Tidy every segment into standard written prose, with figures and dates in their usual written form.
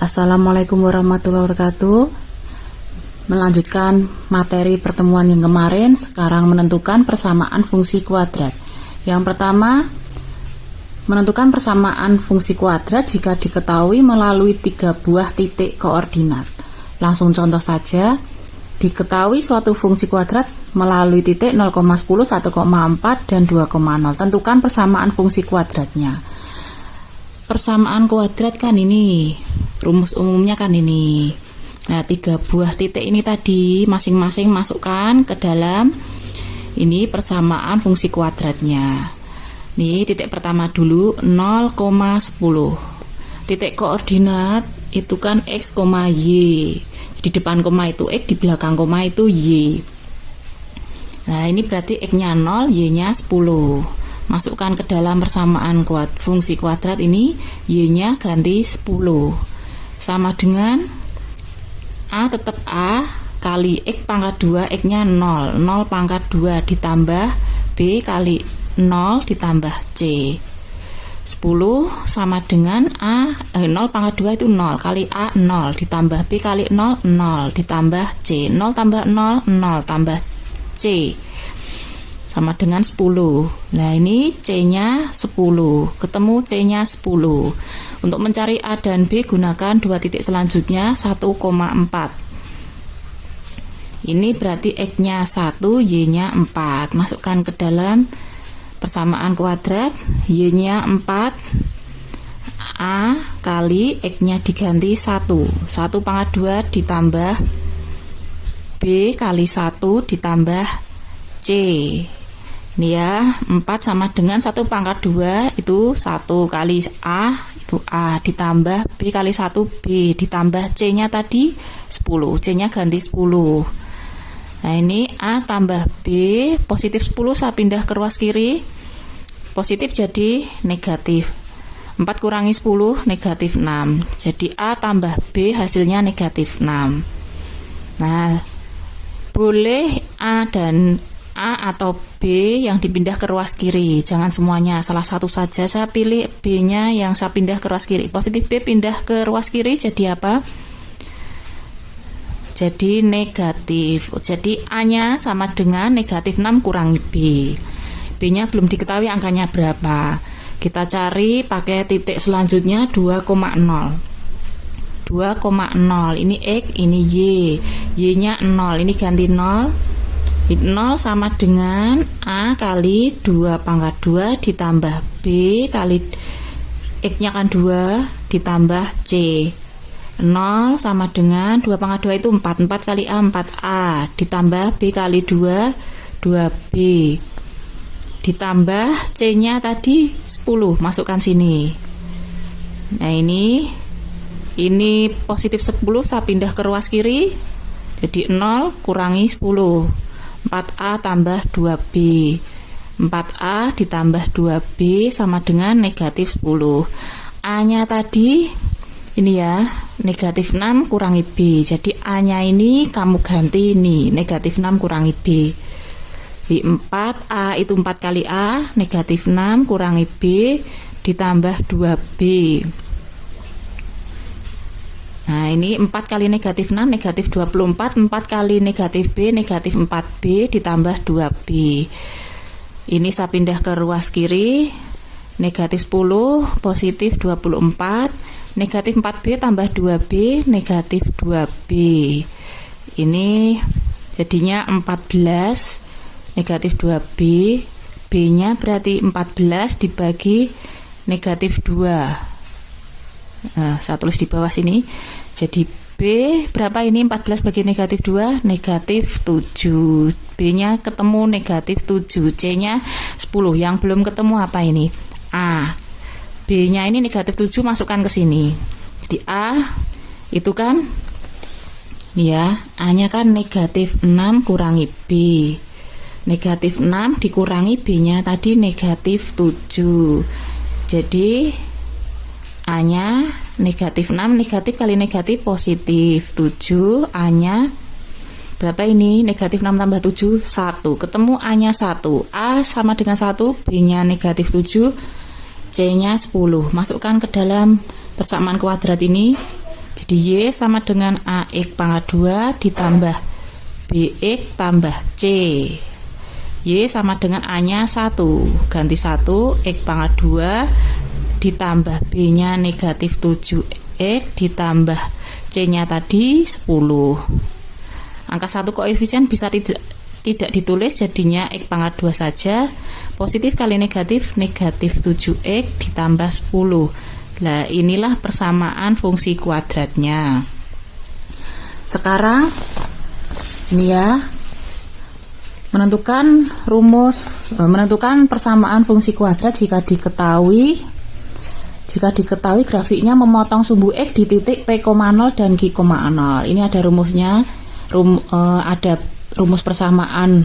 Assalamualaikum warahmatullahi wabarakatuh. Melanjutkan materi pertemuan yang kemarin, sekarang menentukan persamaan fungsi kuadrat. Yang pertama, menentukan persamaan fungsi kuadrat jika diketahui melalui 3 buah titik koordinat. Langsung contoh saja, diketahui suatu fungsi kuadrat melalui titik 0,10, 1,4, dan 2,0. Tentukan persamaan fungsi kuadratnya. Persamaan kuadrat kan ini, rumus umumnya kan ini. Nah, 3 buah titik ini tadi masing-masing masukkan ke dalam ini persamaan fungsi kuadratnya. Nih, titik pertama dulu 0,10. Titik koordinat itu kan x, y. Di depan koma itu x, di belakang koma itu y. Nah, ini berarti x-nya 0, y-nya 10. Masukkan ke dalam persamaan fungsi kuadrat ini, y-nya ganti 10. Sama dengan a tetap a kali x pangkat 2, x-nya 0. 0 pangkat 2 ditambah b kali 0 ditambah c. 10 sama dengan 0 pangkat 2 itu 0 kali a 0 ditambah b kali 0, 0 ditambah c. 0 tambah 0, 0 tambah c. Sama dengan 10. Nah, ini C-nya 10. Ketemu C-nya 10. Untuk mencari A dan B, gunakan 2 titik selanjutnya 1,4. Ini berarti X-nya 1, Y-nya 4. Masukkan ke dalam persamaan kuadrat. Y-nya 4. A kali X-nya diganti 1. 1 pangkat 2 ditambah B kali 1 ditambah C. Ini ya, 4 sama dengan 1 pangkat 2 itu 1 kali A itu A ditambah B kali 1 B ditambah C nya tadi 10, C nya ganti 10. Nah, ini A tambah B, positif 10 saya pindah ke ruas kiri, positif jadi negatif. 4 kurangi 10 negatif 6. Jadi A tambah B hasilnya negatif 6. Nah, boleh A atau B yang dipindah ke ruas kiri, jangan semuanya, salah satu saja. Saya pilih B nya yang saya pindah ke ruas kiri. Positif B pindah ke ruas kiri jadi apa? Jadi negatif. Jadi A nya sama dengan negatif 6 kurangi B. B nya belum diketahui angkanya berapa. Kita cari pakai titik selanjutnya 2,0. 2,0 ini X, ini Y. Y nya 0, ini ganti 0. 0 sama dengan A kali 2 pangkat 2 ditambah B kali X-nya kan 2 ditambah C. 0 sama dengan 2 pangkat 2 itu 4. 4 kali A 4A ditambah B kali 2 2B ditambah C-nya tadi 10. Masukkan sini. Nah, ini positif 10 saya pindah ke ruas kiri. Jadi 0 kurangi 10. 4A tambah 2B. 4A ditambah 2B sama dengan negatif 10. A nya tadi ini ya, negatif 6 kurangi B. Jadi A nya ini kamu ganti ini, negatif 6 kurangi B. Di 4A itu 4 kali A, negatif 6 kurangi B ditambah 2B. Nah, ini 4 kali negatif 6, negatif 24. 4 kali negatif B, negatif 4B ditambah 2B. Ini saya pindah ke ruas kiri. Negatif 10, positif 24. Negatif 4B tambah 2B, negatif 2B. Ini jadinya 14, negatif 2B. B-nya berarti 14 dibagi negatif 2. Nah, saya tulis di bawah sini. Jadi B berapa ini? 14 bagi negatif 2, negatif 7. B-nya ketemu negatif 7. C-nya 10. Yang belum ketemu apa ini? A. B-nya ini negatif 7, masukkan ke sini. Jadi A itu kan ya, A-nya kan negatif 6 kurangi B. Negatif 6 dikurangi B-nya tadi negatif 7. Jadi A-nya negatif 6, negatif kali negatif positif 7. A-nya berapa ini? Negatif 6 tambah 7, 1. Ketemu A-nya 1. A sama dengan 1, B-nya negatif 7, C-nya 10. Masukkan ke dalam persamaan kuadrat ini. Jadi Y sama dengan AX pangkat 2 ditambah BX tambah C. Y sama dengan A-nya 1, ganti 1, X pangkat 2 ditambah B-nya negatif 7X ditambah C-nya tadi 10. Angka 1 koefisien bisa tidak ditulis, jadinya X pangkat 2 saja. Positif kali negatif, negatif 7X ditambah 10. Nah, inilah persamaan fungsi kuadratnya. Sekarang ini ya, menentukan persamaan fungsi kuadrat jika diketahui grafiknya memotong sumbu X di titik P,0 dan Q,0. Ini ada rumusnya, ada rumus persamaan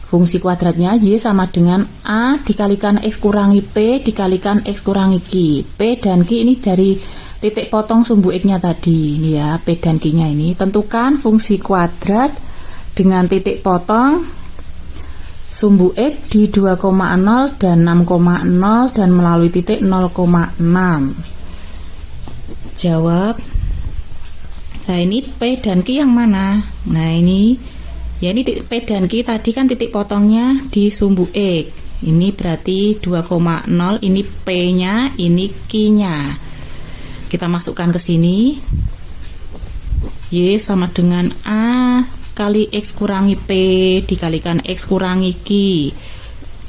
fungsi kuadratnya. Y sama dengan A dikalikan X kurangi P dikalikan X kurangi Q. P dan Q ini dari titik potong sumbu X nya tadi, ini ya, P dan Q nya ini. Tentukan fungsi kuadrat dengan titik potong sumbu X di 2,0 dan 6,0 dan melalui titik 0,6. Jawab. Nah, ini P dan Q yang mana? Nah, ini ya, ini titik P dan Q tadi kan titik potongnya di sumbu X. Ini berarti 2,0, ini P-nya, ini Q-nya. Kita masukkan ke sini. Y sama dengan A kali X kurangi P dikalikan X kurangi Q.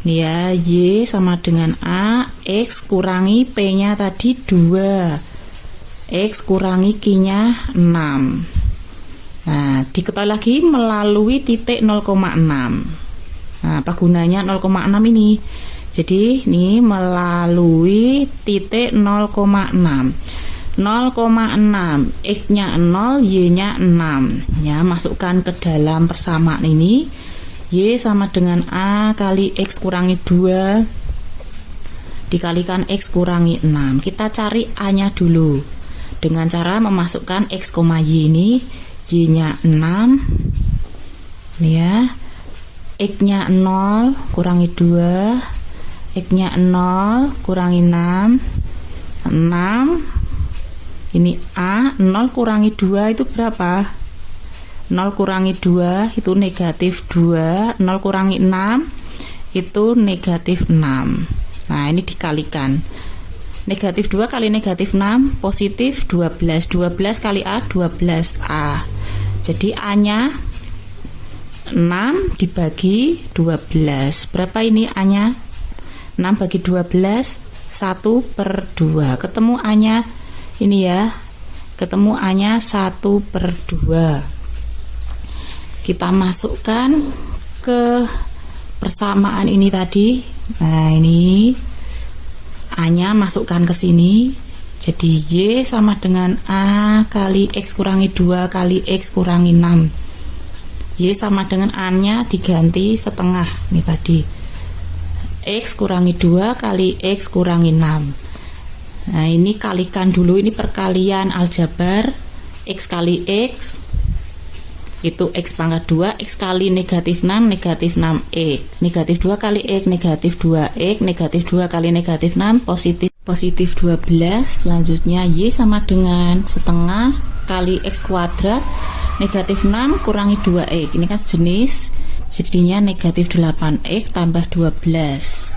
Ini ya, Y sama dengan A, X kurangi P-nya tadi 2. X kurangi Q-nya 6. Nah, diketahui lagi melalui titik 0,6. Nah, apa gunanya 0,6 ini? Jadi, ini melalui titik 0,6. 0,6, X-nya 0, Y-nya 6. Ya, masukkan ke dalam persamaan ini. Y sama dengan A kali X kurangi 2 dikalikan X kurangi 6. Kita cari A-nya dulu. Dengan cara memasukkan X, Y ini, Y-nya 6, ini ya, X-nya 0 kurangi 2, X-nya 0 kurangi 6, 6, ini A, 0 kurangi 2 itu berapa? 0 kurangi 2 itu negatif 2, 0 kurangi 6 itu negatif 6. Nah, ini dikalikan. Negatif 2 kali negatif 6 positif 12. 12 kali A 12A. Jadi A-nya 6 dibagi 12. Berapa ini A-nya? 6 bagi 12 1/2. Ketemu A-nya ini ya. Ketemu A-nya 1/2. Kita masukkan ke persamaan ini tadi. Nah, ini A-nya masukkan ke sini. Jadi Y sama dengan A kali X kurangi 2 kali X kurangi 6. Y sama dengan A-nya diganti setengah. Ini tadi X kurangi 2 kali X kurangi 6. Nah, ini kalikan dulu. Ini perkalian aljabar. X kali X itu X pangkat 2, X kali negatif 6, negatif 6X. Negatif 2 kali X, negatif 2X. Negatif 2 kali negatif 6, positif 12. Selanjutnya Y sama dengan setengah kali X kuadrat, negatif 6 kurangi 2X. Ini kan sejenis, jadinya negatif 8X tambah 12.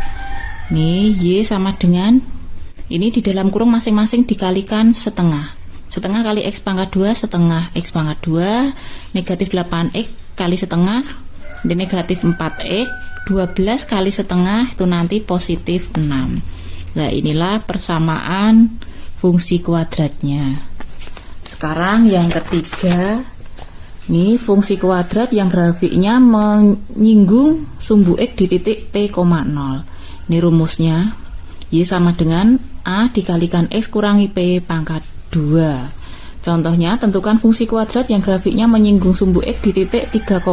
Nih, Y sama dengan, ini di dalam kurung masing-masing dikalikan setengah. Setengah kali X pangkat 2, setengah X pangkat 2, negatif 8X kali setengah, dan negatif 4X, 12 kali setengah, itu nanti positif 6. Nah, inilah persamaan fungsi kuadratnya. Sekarang yang ketiga, ini fungsi kuadrat yang grafiknya menyinggung sumbu X di titik P,0. Ini rumusnya, Y sama dengan A dikalikan X kurangi P pangkat 2. Contohnya, tentukan fungsi kuadrat yang grafiknya menyinggung sumbu X di titik 3,0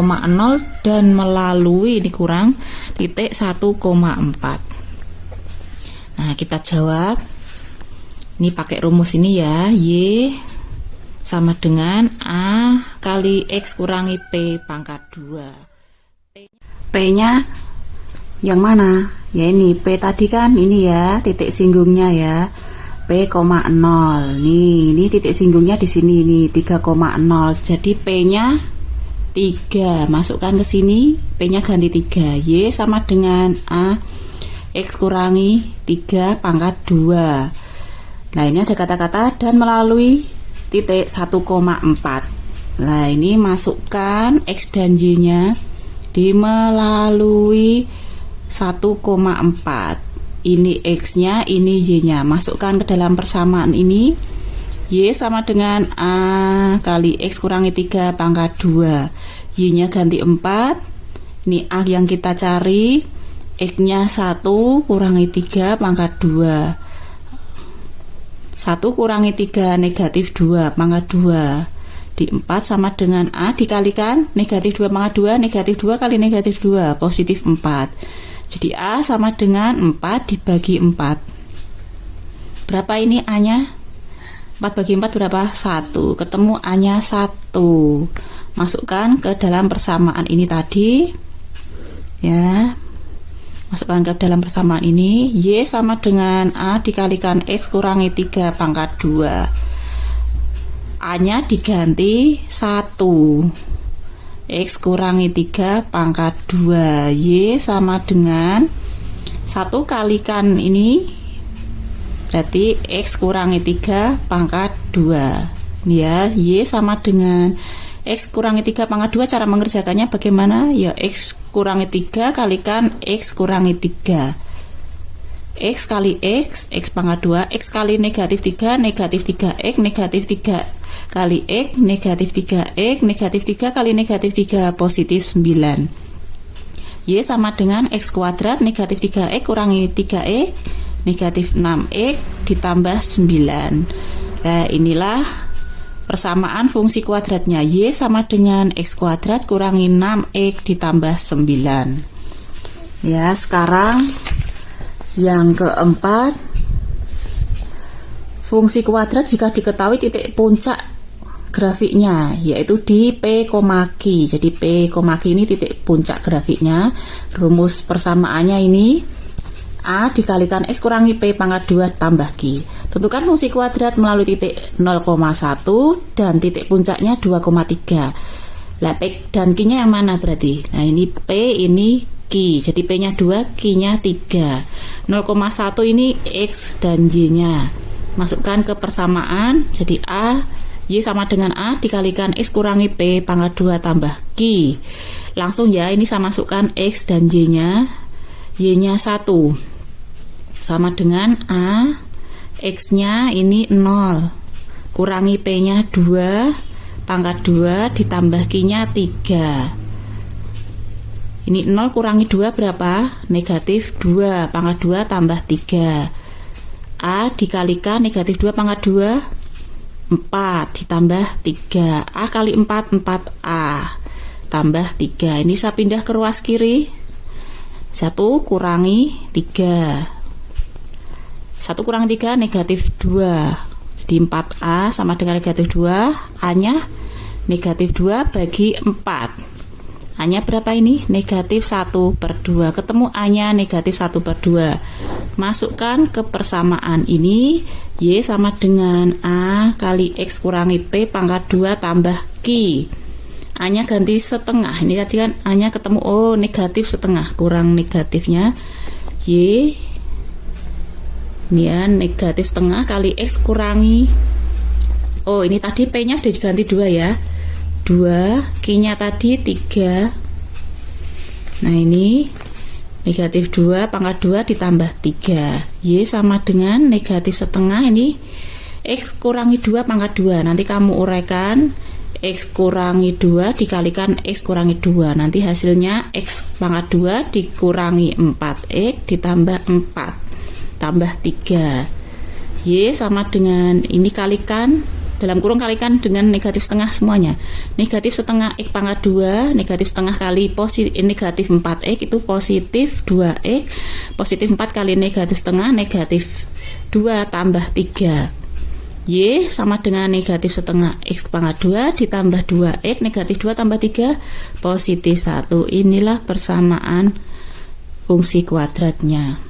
dan melalui ini kurang titik 1,4. Nah, kita jawab. Ini pakai rumus ini ya. Y sama dengan A kali X kurangi P pangkat 2. P-nya yang mana? Ya ini, P tadi kan ini ya, titik singgungnya ya. P,0. Ini titik singgungnya di sini nih 3,0. Jadi P-nya 3. Masukkan ke sini, P-nya ganti 3. Y sama dengan A X kurangi 3 pangkat 2. Nah, ini ada kata-kata dan melalui titik 1,4. Nah, ini masukkan X dan Y-nya di melalui 1,4. Ini X-nya, ini Y-nya. Masukkan ke dalam persamaan ini. Y sama dengan A kali X kurangi 3 pangkat 2. Y-nya ganti 4. Ini A yang kita cari. X-nya 1 kurangi 3 pangkat 2. 1 kurangi 3 negatif 2 pangkat 2. Di 4 sama dengan A dikalikan negatif 2 pangkat 2. Negatif 2 kali negatif 2 positif 4. Jadi A sama dengan 4 dibagi 4. Berapa ini A-nya? 4 bagi 4 berapa? 1. Ketemu A-nya 1. Masukkan ke dalam persamaan ini tadi. Ya. Masukkan ke dalam persamaan ini. Y sama dengan A dikalikan X kurangi 3 pangkat 2. A-nya diganti 1. X kurangi 3 pangkat 2. Y sama dengan 1 kalikan ini, berarti X kurangi 3 pangkat 2. Ya, Y sama dengan X kurangi 3 pangkat 2. Cara mengerjakannya bagaimana? Ya, X kurangi 3 kalikan X kurangi 3. X kali X, X pangkat 2. X kali negatif 3, negatif 3X, negatif 3 kali X, negatif 3X, negatif 3 kali negatif 3, positif 9. Y sama dengan X kuadrat, negatif 3X kurangi 3X, negatif 6X ditambah 9. Nah, inilah persamaan fungsi kuadratnya. Y sama dengan X kuadrat kurangi 6X ditambah 9. Ya, sekarang yang keempat, fungsi kuadrat jika diketahui titik puncak grafiknya, yaitu di P, Q. Jadi P, Q ini titik puncak grafiknya. Rumus persamaannya ini A dikalikan X kurangi P pangkat 2 tambah Q. Tentukan fungsi kuadrat melalui titik 0,1 dan titik puncaknya 2,3. Lah, P dan Q-nya yang mana berarti? Nah, ini P, ini Q. Jadi P-nya 2, Q-nya 3. 0,1 ini X dan Y-nya. Masukkan ke persamaan. Jadi A, Y sama dengan A dikalikan X kurangi P pangkat 2 tambah Q. Langsung ya, ini saya masukkan X dan Y-nya. Y-nya 1 sama dengan A, X-nya ini 0 kurangi P-nya 2 pangkat 2 ditambah Q-nya 3. Ini 0 kurangi 2 berapa? Negatif 2 pangkat 2 tambah 3. A dikalikan negatif 2 pangkat 2, 4 ditambah 3. A kali 4, 4A tambah 3. Ini saya pindah ke ruas kiri. 1 kurangi 3. 1 kurangi 3 negatif 2. Jadi 4A sama dengan negatif 2. A-nya negatif 2 bagi 4. A-nya berapa ini? Negatif 1/2. Ketemu A-nya negatif 1/2. Masukkan ke persamaan ini. Y sama dengan A kali X kurangi P pangkat 2 tambah Q. A-nya ganti setengah. Ini tadi kan A-nya ketemu, oh negatif setengah, kurang negatifnya. Y ini ya, negatif setengah kali X kurangi, oh ini tadi P-nya udah diganti 2 ya, 2, Q-nya tadi 3. Nah, ini negatif 2 pangkat 2 ditambah 3. Y sama dengan negatif setengah, ini X kurangi 2 pangkat 2. Nanti kamu uraikan, X kurangi 2 dikalikan X kurangi 2. Nanti hasilnya X pangkat 2 dikurangi 4X ditambah 4 tambah 3. Y sama dengan, ini kalikan, dalam kurung kalikan dengan negatif setengah semuanya. Negatif setengah X pangkat 2, negatif setengah kali negatif 4X itu positif 2X. Positif 4 kali negatif setengah, negatif 2 tambah 3. Y sama dengan negatif setengah X pangkat 2 ditambah 2X, negatif 2 tambah 3, positif 1. Inilah persamaan fungsi kuadratnya.